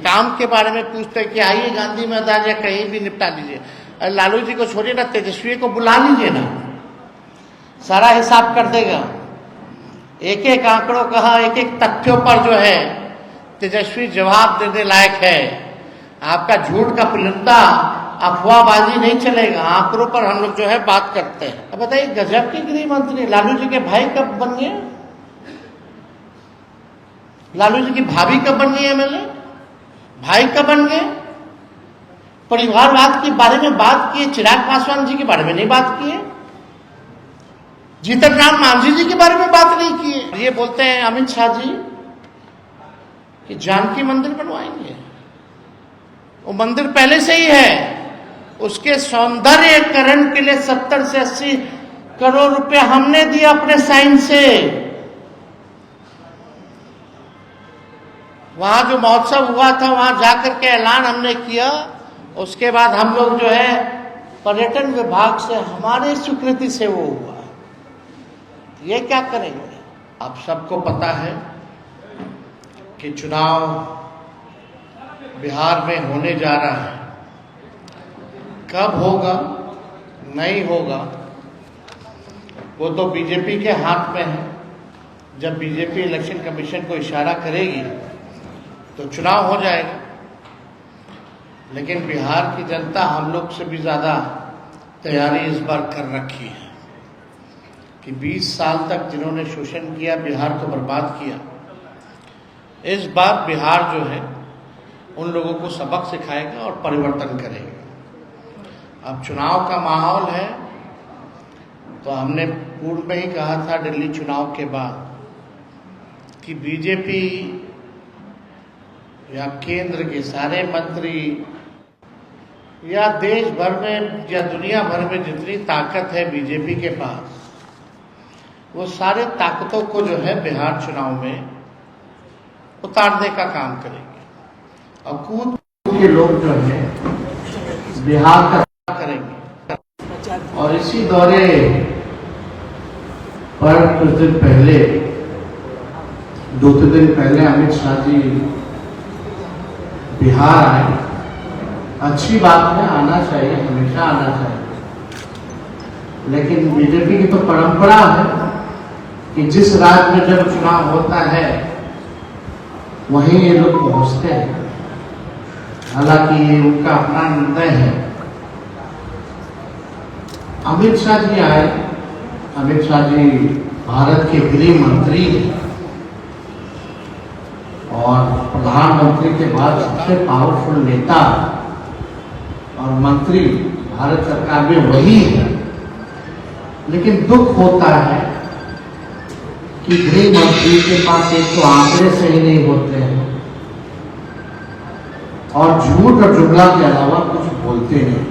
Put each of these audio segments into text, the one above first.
काम के बारे में पूछते हैं कि आइए गांधी मैदान या कहीं भी निपटा लीजिए। लालू जी को छोड़िए ना, तेजस्वी को बुला लीजिए ना, सारा हिसाब कर देगा। एक एक आंकड़ों कहा, एक एक तथ्यों पर जो है तेजस्वी जवाब देने लायक है। आपका झूठ का पुलिंदा, अफवाहबाजी नहीं चलेगा, आंकड़ों पर हम लोग जो है बात करते हैं। अब बताइए, गजब के गृह मंत्री लालू जी के भाई कब बन गए? लालू जी की भाभी कब बन गई एमएलए? भाई कब बन गए? परिवारवाद के बारे में बात किए, चिराग पासवान जी के बारे में नहीं बात किए, जीतन राम मांझी जी के बारे में बात नहीं किए। ये बोलते हैं अमित शाह जी कि जानकी मंदिर बनवाएंगे। वो मंदिर पहले से ही है, उसके सौंदर्यकरण के लिए 70 से 80 करोड़ रुपए हमने दिए अपने साइन से। वहां जो महोत्सव हुआ था वहां जाकर के ऐलान हमने किया। उसके बाद हम लोग जो है पर्यटन विभाग से, हमारे स्वीकृति से वो हुआ। ये क्या करेंगे? आप सबको पता है कि चुनाव बिहार में होने जा रहा है। कब होगा नहीं होगा वो तो बीजेपी के हाथ में है। जब बीजेपी इलेक्शन कमीशन को इशारा करेगी तो चुनाव हो जाएगा। लेकिन बिहार की जनता हम लोग से भी ज़्यादा तैयारी इस बार कर रखी है कि 20 साल तक जिन्होंने शोषण किया, बिहार को बर्बाद किया, इस बार बिहार जो है उन लोगों को सबक सिखाएगा और परिवर्तन करेगा। अब चुनाव का माहौल है तो हमने पूर्व में ही कहा था दिल्ली चुनाव के बाद कि बीजेपी या केंद्र के सारे मंत्री या देश भर में या दुनिया भर में जितनी ताकत है बीजेपी के पास, वो सारे ताकतों को जो है बिहार चुनाव में उतारने का काम करेंगे और कूद के लोग जो है बिहार का करेंगे। और इसी दौरे पर कुछ दिन पहले, 2-3 दिन पहले अमित शाह जी बिहार आए। अच्छी बात है, आना चाहिए, हमेशा आना चाहिए। लेकिन बीजेपी की तो परंपरा है कि जिस राज्य में जब चुनाव होता है वहीं ये लोग पहुंचते हैं। हालांकि ये उनका अपना निर्णय है। अमित शाह जी आए। अमित शाह जी भारत के गृह मंत्री हैं और प्रधानमंत्री के बाद सबसे पावरफुल नेता और मंत्री भारत सरकार में वही है। लेकिन दुख होता है कि गृह मंत्री के पास एक तो आंकड़े सही नहीं होते हैं और झूठ और जुमला के अलावा कुछ बोलते नहीं।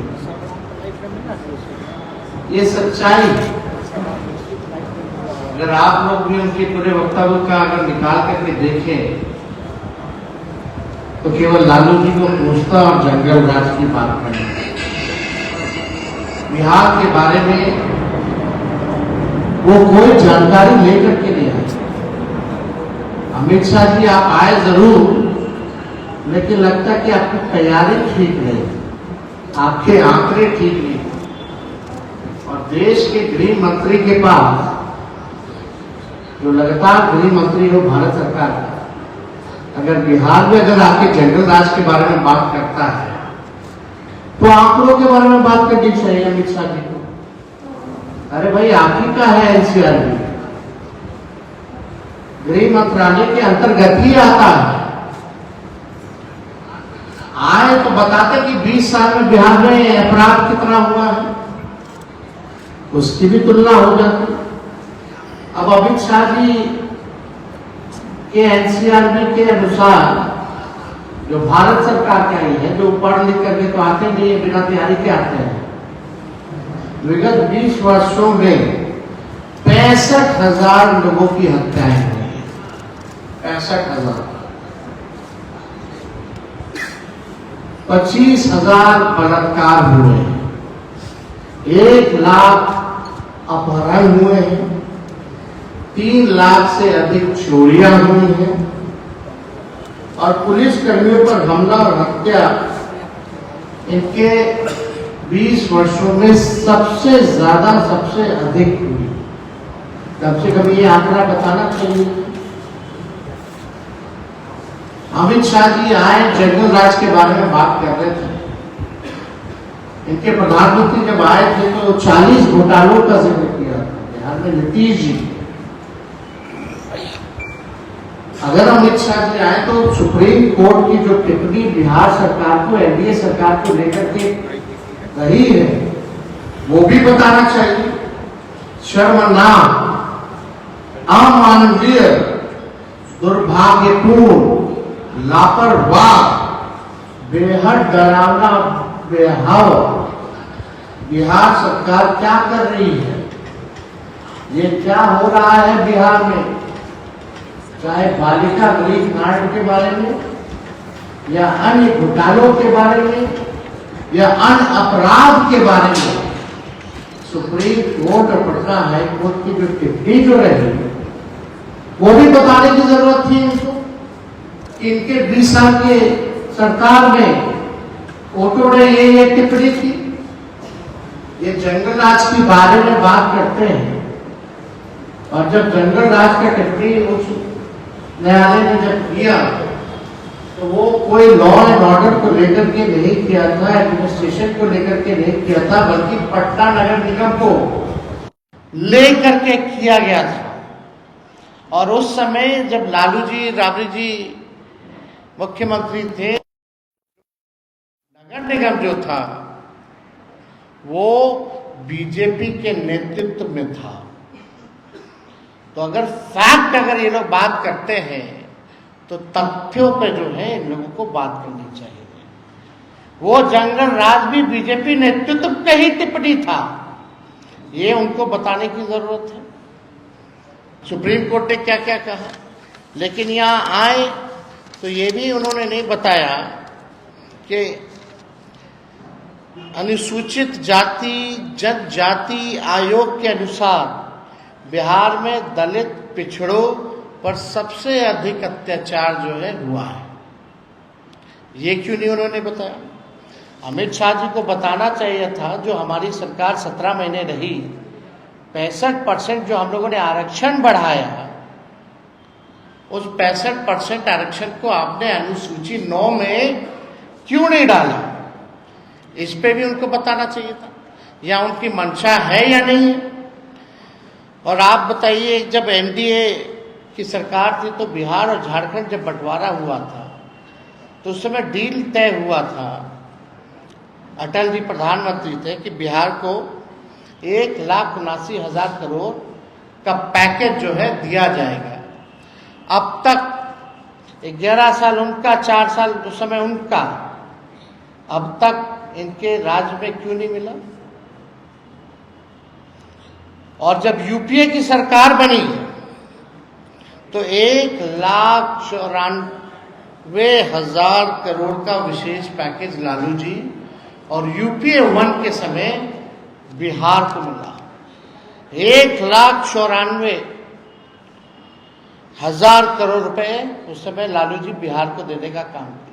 ये सच्चाई है। अगर आप लोग भी उनके पूरे वक्तव्य का अगर निकाल करके देखें तो केवल लालू जी को पूछता और जंगल राज की बात करें। बिहार के बारे में वो कोई जानकारी लेकर के नहीं आए। अमित शाह जी आप आए जरूर, लेकिन लगता है कि आपकी तैयारी ठीक नहीं, आपके आंकड़े ठीक नहीं। और देश के गृह मंत्री के पास, जो लगातार गृह मंत्री हो भारत सरकार का, अगर बिहार में अगर आके जंगल राज के बारे में बात करता है तो आंकड़ों के बारे में बात करनी चाहिए अमित शाह जी को। अरे भाई, आप ही का है एनसीआरबी, गृह मंत्रालय के अंतर्गत ही आता है। आए तो बताते कि 20 साल में बिहार में अपराध कितना हुआ है, उसकी भी तुलना हो जाती। अब अमित शाह जी के एनसीआरबी के अनुसार जो भारत सरकार का ही है, जो पढ़ लिख करके तो आते नहीं है, बिना तैयारी के आते हैं। विगत 20 वर्षों में 65,000 लोगों की हत्याएं हुई हैं। 65,000। 25,000 बलात्कार हुए हैं। 1 लाख अपहरण हुए हैं। 3 लाख से अधिक चोरियां हुई हैं। और पुलिस कर्मियों पर हमला और हत्या इनके 20 वर्षों में सबसे ज्यादा, सबसे अधिक हुई। कम से कम ये आंकड़ा बताना चाहिए। अमित शाह जी आए, जंगल राज के बारे में बात कर रहे थे। इनके प्रधानमंत्री जब आए थे तो 40 घोटालों का जिक्र किया था बिहार में नीतीश जी। अगर अमित शाह जी आए तो सुप्रीम कोर्ट की जो टिप्पणी बिहार सरकार को, एनडीए सरकार को लेकर के रही है, वो भी बताना चाहिए। शर्मनाक, अमानवीय, दुर्भाग्यपूर्ण, लापरवाह, बेहद डरावना व्यवहार बिहार सरकार क्या कर रही है। ये क्या हो रहा है बिहार में, चाहे बालिका गृह कांड के बारे में या अन्य घोटालों के बारे में या अन्य अपराध के बारे में, सुप्रीम कोर्ट और पटना हाई कोर्ट की जो टिप्पणी जो रही वो भी बताने की जरूरत थी इनको। इनके 20 साल के सरकार में कोर्टों ने ये टिप्पणी की। ये जंगल राज के बारे में बात करते हैं, और जब जंगल राज का टिप्पणी उच्च न्यायालय ने जब किया तो वो कोई लॉ एंड ऑर्डर को लेकर के नहीं किया था, एडमिनिस्ट्रेशन को लेकर के नहीं किया था, बल्कि पटना नगर निगम को लेकर के किया गया था। और उस समय जब लालू जी, राबड़ी जी मुख्यमंत्री थे, नगर निगम जो था वो बीजेपी के नेतृत्व में था। तो अगर फैक्ट, अगर ये लोग बात करते हैं तो तथ्यों पे जो है इन लोगों को बात करनी चाहिए। वो जंगल राज भी बीजेपी नेतृत्व पे ही टिप्पणी था, ये उनको बताने की जरूरत है। सुप्रीम कोर्ट ने क्या क्या कहा, लेकिन यहाँ आए तो ये भी उन्होंने नहीं बताया कि अनुसूचित जाति जनजाति आयोग के अनुसार बिहार में दलित पिछड़ों पर सबसे अधिक अत्याचार जो है हुआ है। ये क्यों नहीं उन्होंने बताया? अमित शाह जी को बताना चाहिए था। जो हमारी सरकार 17 महीने रही, 65% जो हम लोगों ने आरक्षण बढ़ाया, उस 65% आरक्षण को आपने अनुसूची 9 में क्यों नहीं डाला? इस पे भी उनको बताना चाहिए था, या उनकी मंशा है या नहीं है। और आप बताइए, जब एनडीए की सरकार थी तो बिहार और झारखंड जब बंटवारा हुआ था तो उस समय डील तय हुआ था, अटल जी प्रधानमंत्री थे, कि बिहार को 1,79,000 करोड़ का पैकेज जो है दिया जाएगा। अब तक 11 साल उनका, 4 साल उस समय उनका, अब तक इनके राज्य में क्यों नहीं मिला? और जब यूपीए की सरकार बनी तो 1,94,000 करोड़ का विशेष पैकेज लालू जी और यूपीए 1 के समय बिहार को मिला। 1,94,000 करोड़ रुपए उस समय लालू जी बिहार को देने का काम किया।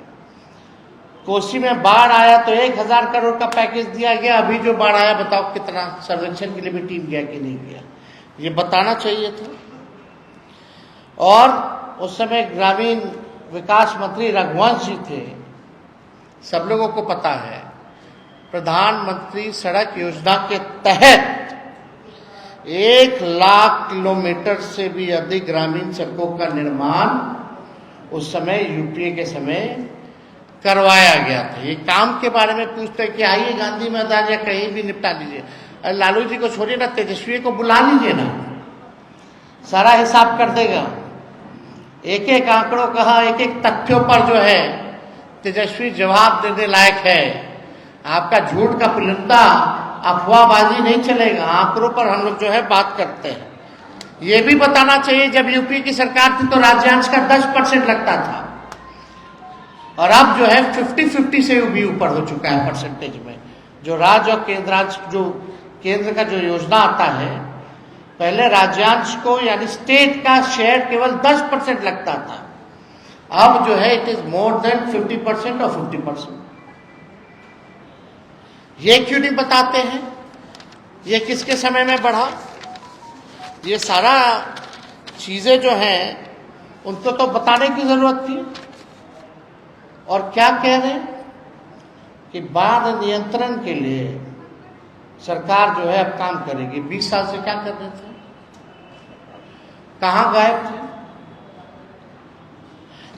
कोसी में बाढ़ आया तो 1,000 करोड़ का पैकेज दिया गया। अभी जो बाढ़ आया, बताओ कितना सर्वेक्षण के लिए भी टीम गया कि नहीं गया? ये बताना चाहिए था। और उस समय ग्रामीण विकास मंत्री रघुवंश जी थे, सब लोगों को पता है। प्रधानमंत्री सड़क योजना के तहत 1,00,000 किलोमीटर से भी अधिक ग्रामीण सड़कों का निर्माण उस समय यूपीए के समय करवाया गया था। ये काम के बारे में पूछते हैं कि आइए गांधी मैदान या कहीं भी निपटा लीजिए। अरे लालू जी को छोड़िए ना, तेजस्वी को बुला लीजिए ना, सारा हिसाब कर देगा। एक एक आंकड़ों कहा, एक एक तथ्यों पर जो है तेजस्वी जवाब देने लायक है। आपका झूठ का पुलिंदा, अफवाहबाजी नहीं चलेगा। आंकड़ों पर हम लोग जो है बात करते हैं। ये भी बताना चाहिए, जब यूपी की सरकार थी तो राज्यांश का 10% लगता था, और अब जो है 50-50 से भी ऊपर हो चुका है परसेंटेज में। जो राज्य और केंद्रांश, जो केंद्र का जो योजना आता है, पहले राज्यांश को यानी स्टेट का शेयर केवल 10% लगता था, अब जो है इट इज मोर देन 50% और 50%। ये क्यों नहीं बताते हैं? ये किसके समय में बढ़ा? ये सारा चीजें जो हैं उनको तो बताने की जरूरत थी। और क्या कह रहे हैं कि बाढ़ नियंत्रण के लिए सरकार जो है अब काम करेगी। 20 साल से क्या कर रहे थे? कहां गायब थे?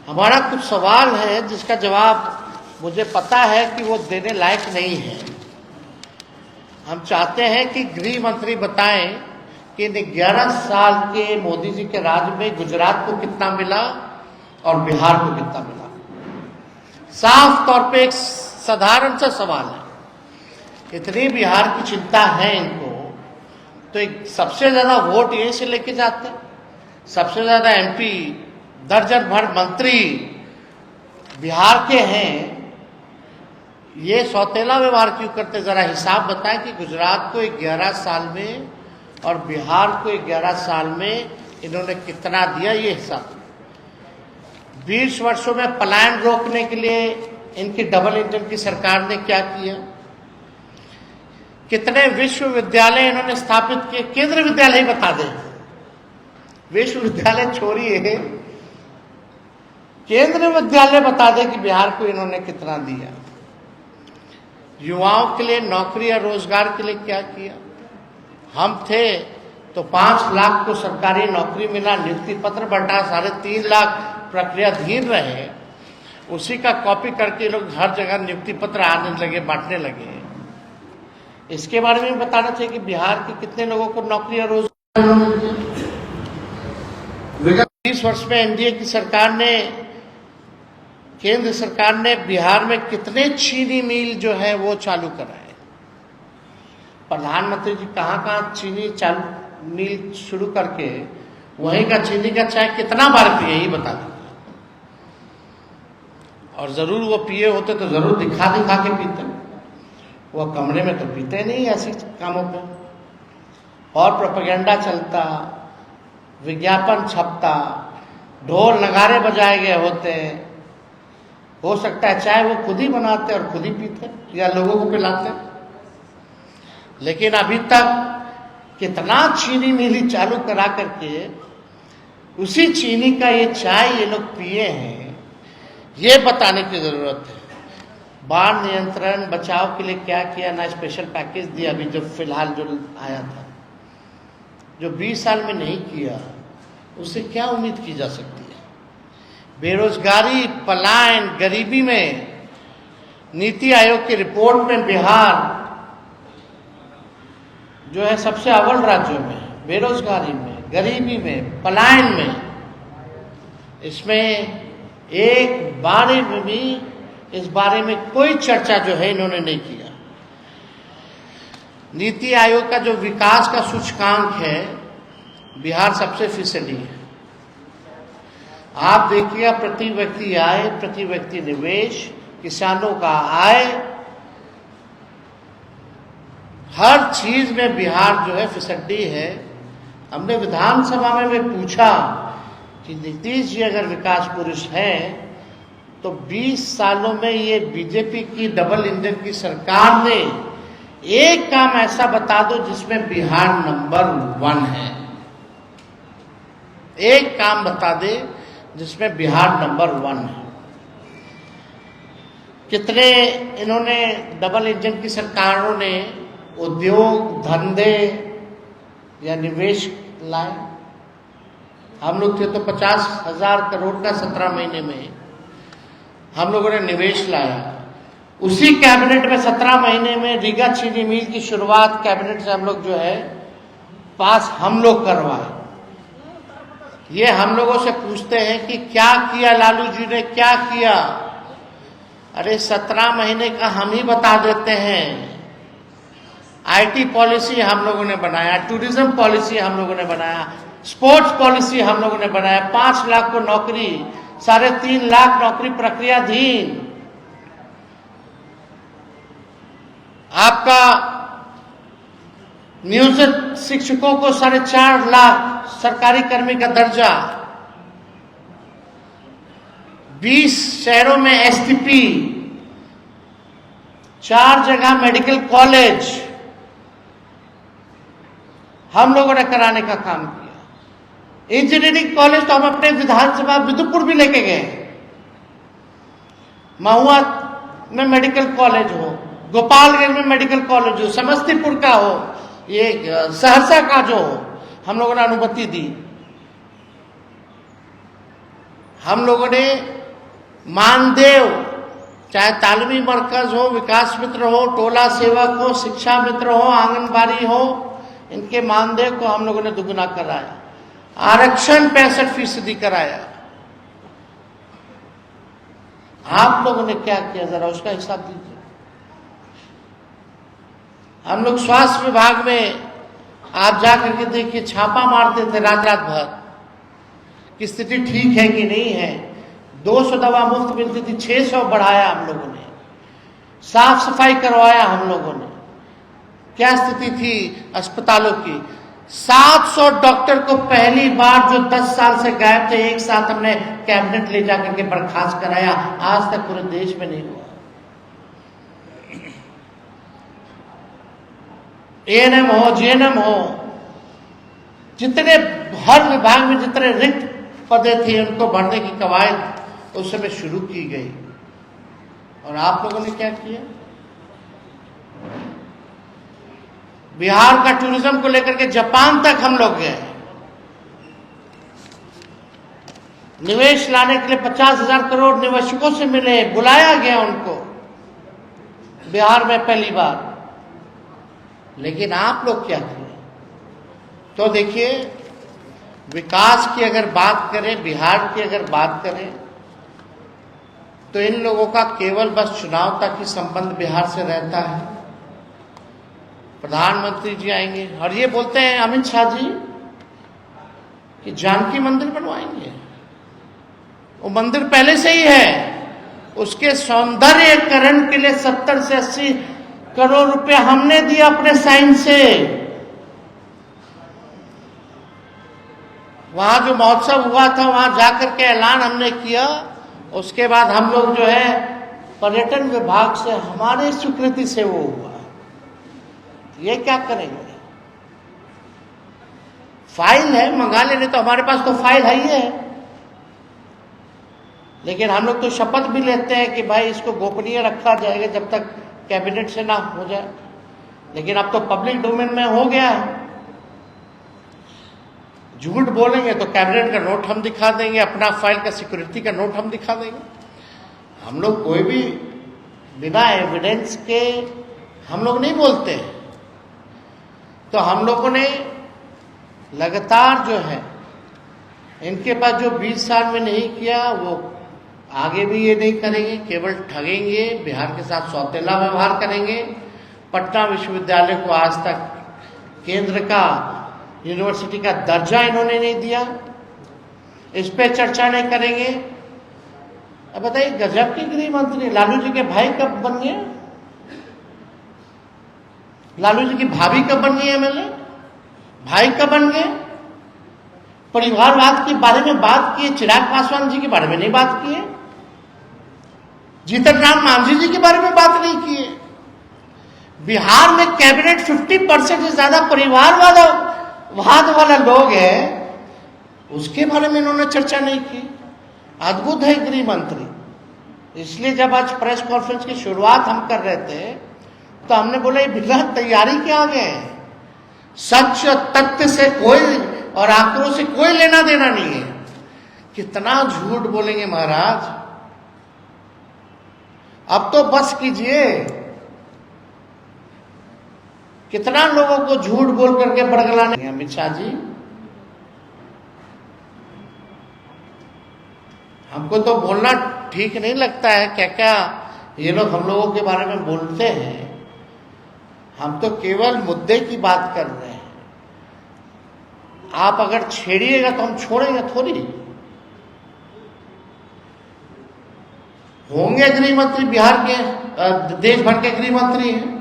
हमारा कुछ सवाल है जिसका जवाब मुझे पता है कि वो देने लायक नहीं है। हम चाहते हैं कि गृह मंत्री बताएं कि इन 11 साल के मोदी जी के राज में गुजरात को कितना मिला और बिहार को कितना मिला। साफ तौर पे एक साधारण सा सवाल है। इतनी बिहार की चिंता है इनको, तो एक सबसे ज्यादा वोट यहीं से लेके जाते, सबसे ज्यादा एमपी, दर्जन भर मंत्री बिहार के हैं। ये सौतेला व्यवहार क्यों करते? जरा हिसाब बताएं कि गुजरात को 11 साल में और बिहार को 11 साल में इन्होंने कितना दिया, ये हिसाब। 20 वर्षों में पलायन रोकने के लिए इनकी डबल इंजन की सरकार ने क्या किया? कितने विश्वविद्यालय इन्होंने स्थापित किए? केंद्रीय विद्यालय ही बता दें, विश्वविद्यालय छोड़िए, केंद्रीय विद्यालय बता दें कि बिहार को इन्होंने कितना दिया। युवाओं के लिए नौकरी या रोजगार के लिए क्या किया? हम थे तो 5 लाख को सरकारी नौकरी मिला, नियुक्ति पत्र बढ़ा, 3.5 लाख प्रक्रियाधीन रहे। उसी का कॉपी करके लोग हर जगह नियुक्ति पत्र आने लगे, बांटने लगे। इसके बारे में बताना चाहिए कि बिहार के कितने लोगों को नौकरी या रोजगार। 20 वर्ष में एनडीए की सरकार ने, केंद्र सरकार ने बिहार में कितने चीनी मिल जो है वो चालू कराए। प्रधानमंत्री जी कहाँ कहाँ चीनी चालू मिल शुरू करके वहीं का चीनी का चाय कितना बार पिए, यही बता दीजिए। और जरूर वो पिए होते तो जरूर दिखा दिखा के पीते, वो कमरे में तो पीते नहीं ऐसे कामों पे। और प्रोपेगेंडा चलता, विज्ञापन छपता, ढोल नगारे बजाए गए होते। हो सकता है चाय वो खुद ही बनाते और खुद ही पीते या लोगों को पिलाते। लेकिन अभी तक कितना चीनी मिली चालू करा करके उसी चीनी का ये चाय ये लोग पिए हैं, ये बताने की जरूरत है। बाढ़ नियंत्रण बचाव के लिए क्या किया? ना स्पेशल पैकेज दिया अभी जो फिलहाल जो आया था, जो 20 साल में नहीं किया, उससे क्या उम्मीद की जा सकती है? बेरोजगारी, पलायन, गरीबी में नीति आयोग की रिपोर्ट में बिहार जो है सबसे अव्वल राज्यों में, बेरोजगारी में, गरीबी में, पलायन में। इसमें एक बारे में भी, इस बारे में कोई चर्चा जो है इन्होंने नहीं किया। नीति आयोग का जो विकास का सूचकांक है, बिहार सबसे फीसदी है। आप देखिएगा, प्रति व्यक्ति आय, प्रति व्यक्ति निवेश, किसानों का आय, हर चीज में बिहार जो है फिसड्डी है। हमने विधानसभा में भी पूछा कि नीतीश जी अगर विकास पुरुष हैं तो 20 सालों में ये बीजेपी की डबल इंजन की सरकार ने एक काम ऐसा बता दो जिसमें बिहार नंबर 1 है। एक काम बता दे जिसमें बिहार नंबर 1 है। कितने इन्होंने डबल इंजन की सरकारों ने उद्योग, धंधे या निवेश लाए? हम लोग थे तो 50,000 करोड़ का 17 महीने में हम लोगों ने निवेश लाया। उसी कैबिनेट में 17 महीने में रीगा चीनी मिल की शुरुआत कैबिनेट से हम लोग जो है पास हम लोग करवाए। ये हम लोगों से पूछते हैं कि क्या किया लालू जी ने, क्या किया? अरे 17 महीने का हम ही बता देते हैं। आईटी पॉलिसी हम लोगों ने बनाया, टूरिज्म पॉलिसी हम लोगों ने बनाया, स्पोर्ट्स पॉलिसी हम लोगों ने बनाया, 5 लाख को नौकरी, 3.5 लाख नौकरी प्रक्रियाधीन। आपका नियोजित शिक्षकों को 4.5 लाख सरकारी कर्मी का दर्जा। 20 शहरों में एसटीपी, 4 जगह मेडिकल कॉलेज हम लोगों ने कराने का काम किया। इंजीनियरिंग कॉलेज तो हम अपने विधानसभा विदुपुर भी लेके गए। महुआ में मेडिकल कॉलेज हो, गोपालगंज में मेडिकल कॉलेज हो, समस्तीपुर का हो, ये सहरसा का जो हो, हम लोगों ने अनुमति दी। हम लोगों ने मानदेव, चाहे तालीमी मरकज हो, विकास मित्र हो, टोला सेवक हो, शिक्षा मित्र हो, आंगनबाड़ी हो, इनके मानदेव को हम लोगों ने दुगुना कराया। आरक्षण 65% कराया। आप लोगों ने क्या किया, जरा उसका हिसाब दीजिए। हम लोग स्वास्थ्य विभाग में आप जाकर के देखिए, छापा मारते थे रात रात भर कि स्थिति ठीक है कि नहीं है। 200 दवा मुफ्त मिलती थी, 600 बढ़ाया हम लोगों ने। साफ सफाई करवाया हम लोगों ने। क्या स्थिति थी अस्पतालों की? 700 डॉक्टर को पहली बार, जो 10 साल से गायब थे, एक साथ हमने कैबिनेट ले जाकर के बर्खास्त कराया। आज तक पूरे देश में नहीं हुआ। एएनएम हो, जीएनएम हो, जितने हर विभाग में जितने रिक्त पदे थे उनको भरने की कवायद उस समय शुरू की गई। और आप लोगों ने क्या किया? बिहार का टूरिज्म को लेकर के जापान तक हम लोग गए। निवेश लाने के लिए 50,000 करोड़ निवेशकों से मिले, बुलाया गया उनको बिहार में पहली बार। लेकिन आप लोग क्या किए? तो देखिए, विकास की अगर बात करें, बिहार की अगर बात करें, तो इन लोगों का केवल बस चुनाव तक ही संबंध बिहार से रहता है। प्रधानमंत्री जी आएंगे और ये बोलते हैं अमित शाह जी कि जानकी मंदिर बनवाएंगे। वो मंदिर पहले से ही है, उसके सौंदर्यीकरण के लिए 70 से 80 करोड़ रुपए हमने दिए अपने साइन से। वहां जो महोत्सव हुआ था, वहां जाकर के ऐलान हमने किया। उसके बाद हम लोग जो है पर्यटन विभाग से, हमारे स्वीकृति से वो हुआ। ये क्या करेंगे? फाइल है, मंगा लेने, तो हमारे पास तो फाइल है ही है। लेकिन हम लोग तो शपथ भी लेते हैं कि भाई इसको गोपनीय रखा जाएगा जब तक कैबिनेट से ना हो जाए। लेकिन अब तो पब्लिक डोमेन में हो गया है। झूठ बोलेंगे तो कैबिनेट का नोट हम दिखा देंगे, अपना फाइल का सिक्योरिटी का नोट हम दिखा देंगे। हम लोग कोई भी बिना एविडेंस के हम लोग नहीं बोलते। तो हम लोगों ने लगातार जो है, इनके पास जो 20 साल में नहीं किया, वो आगे भी ये नहीं करेंगे। केवल ठगेंगे, बिहार के साथ सौतेला व्यवहार करेंगे। पटना विश्वविद्यालय को आज तक केंद्र का, यूनिवर्सिटी का दर्जा इन्होंने नहीं दिया। इस पे चर्चा नहीं करेंगे। अब बताइए, गजब के गृह मंत्री लालू जी के भाई कब बन गए? लालू जी की भाभी कब बन गई एमएलए? भाई कब बन गए? परिवारवाद के बारे में बात किए, चिराग पासवान जी के बारे में नहीं बात किए, जीतन राम मांझी जी के बारे में बात नहीं किए। बिहार में कैबिनेट 50% से ज्यादा परिवारवाद वाला लोग हैं, उसके बारे में इन्होंने चर्चा नहीं की। अद्भुत है गृह मंत्री। इसलिए जब आज प्रेस कॉन्फ्रेंस की शुरुआत हम कर रहे थे, तो हमने बोला ये बिना तैयारी के आ गए। सच तथ्य से कोई और आंकड़ों से कोई लेना देना नहीं है। कितना झूठ बोलेंगे महाराज? अब तो बस कीजिए। कितना लोगों को झूठ बोल करके बरगलाने। अमित शाह जी, हमको तो बोलना ठीक नहीं लगता है। क्या क्या ये लोग हम लोगों के बारे में बोलते हैं। हम तो केवल मुद्दे की बात कर रहे हैं। आप अगर छेड़िएगा तो हम छोड़ेंगे थोड़ी। होंगे गृह मंत्री, बिहार के, देश भर के गृह मंत्री हैं,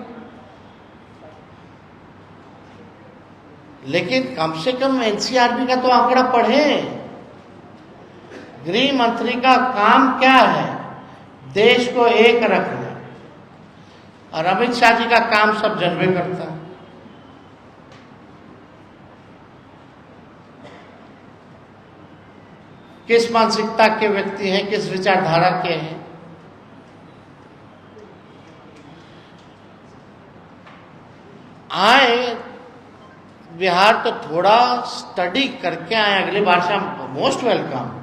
लेकिन कम से कम एनसीआरबी का तो आंकड़ा पढ़ें। गृह मंत्री का काम क्या है? देश को एक रखना। और अमित शाह जी का काम सब जनवे करता है। किस मानसिकता के व्यक्ति हैं, किस विचारधारा के हैं। आए बिहार तो थोड़ा स्टडी करके आए, अगली बार से हम मोस्ट वेलकम।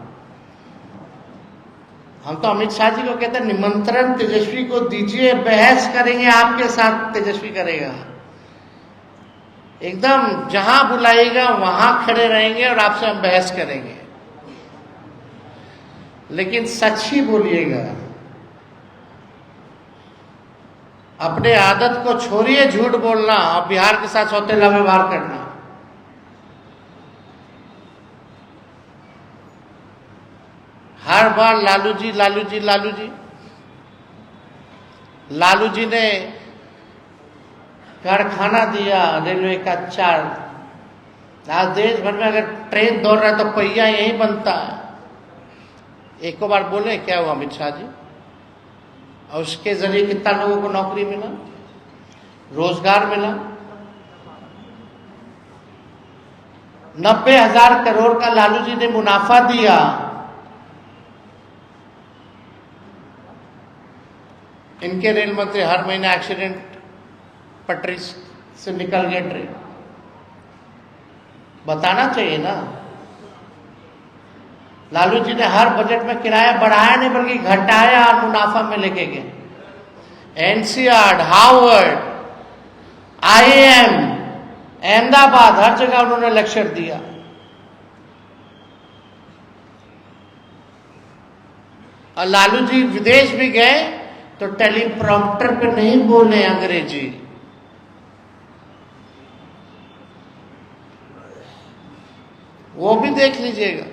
हम तो अमित शाह जी को कहते हैं निमंत्रण तेजस्वी को दीजिए, बहस करेंगे आपके साथ, तेजस्वी करेगा। एकदम जहां बुलाएगा वहां खड़े रहेंगे और आपसे हम बहस करेंगे, लेकिन सच ही बोलिएगा। अपने आदत को छोड़िए झूठ बोलना और बिहार के साथ सौतेला व्यवहार करना। हर बार लालू जी लालू जी लालू जी। लालू जी ने कारखाना दिया रेलवे का 4। आज देश भर में अगर ट्रेन दौड़ रहा है तो पहिया यहीं बनता है। एक बार बोले क्या हुआ अमित शाह जी, और उसके जरिए कितना लोगों को नौकरी मिला, रोजगार मिला। 90,000 करोड़ का लालू जी ने मुनाफा दिया। इनके रेल मंत्री हर महीने एक्सीडेंट पटरी से निकल गए ट्रेन। बताना चाहिए ना। लालू जी ने हर बजट में किराया बढ़ाया नहीं बल्कि घटाया और मुनाफा में लेके गए। एनसीआर, हार्वर्ड, आईआईएम, अहमदाबाद, हर जगह उन्होंने लेक्चर दिया। और लालू जी विदेश भी गए तो टेलीप्रॉम्प्टर पे नहीं बोले अंग्रेजी, वो भी देख लीजिएगा।